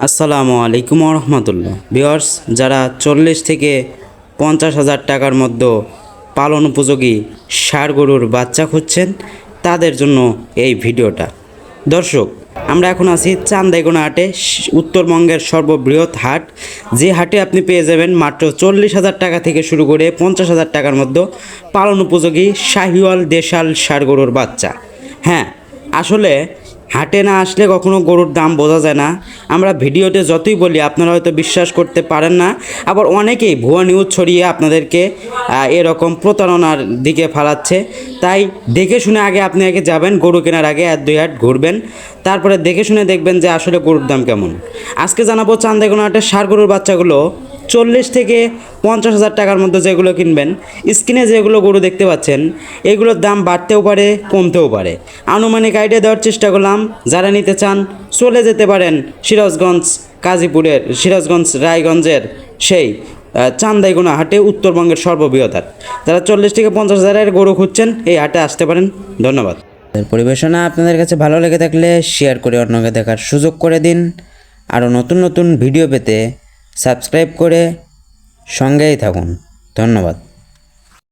আসসালামু আলাইকুম রহমতুল্লাহ ভিউয়ার্স, যারা 40 থেকে 50,000 টাকার মধ্যে পালন উপযোগী ষাঁড় গরুর বাচ্চা খুঁজছেন তাদের জন্য এই ভিডিওটা। দর্শক, আমরা এখন আছি চান্দাইগোনা হাটে, উত্তরবঙ্গের সর্ববৃহৎ হাট। যে হাটে আপনি পেয়ে যাবেন মাত্র 40,000 টাকা থেকে শুরু করে 50,000 টাকার মধ্যে পালন উপযোগী শাহিওয়াল দেশাল ষাঁড় গরুর বাচ্চা। হ্যাঁ, আসলে হাটে না আসলে কখনো গরুর দাম বোঝা যায় না। আমরা ভিডিওতে যতই বলি আপনারা হয়তো বিশ্বাস করতে পারেন না, আবার অনেকেই ভুয়া নিউজ ছড়িয়ে আপনাদেরকে এরকম প্রতারণার দিকে ফালাচ্ছে। তাই দেখে শুনে আপনি আগে যাবেন, গরু কেনার আগে 1-2 হাট ঘুরবেন, তারপরে দেখে শুনে দেখবেন যে আসলে গরুর দাম কেমন। আজকে জানাবো চান্দাইগোনা হাটের ষাঁড় গরুর বাচ্চাগুলো 40 থেকে 50,000 টাকার মধ্যে যেগুলো কিনবেন। স্ক্রিনে যেগুলো গরু দেখতে পাচ্ছেন এগুলোর দাম বাড়তেও পারে, কমতেও পারে। আনুমানিক আইডিয়া দেওয়ার চেষ্টা করলাম। যারা নিতে চান চলে যেতে পারেন সিরাজগঞ্জ রায়গঞ্জের সেই চান্দাইগোনা হাটে, উত্তরবঙ্গের সর্ববৃহৎ হাট। যারা 40 থেকে 50,000 গরু খুঁজছেন এই হাটে আসতে পারেন। ধন্যবাদ। পরিবেশনা আপনাদের কাছে ভালো লেগে থাকলে শেয়ার করে অন্যকে দেখার সুযোগ করে দিন। আরও নতুন নতুন ভিডিও পেতে সাবস্ক্রাইব করে সঙ্গেই থাকুন। ধন্যবাদ।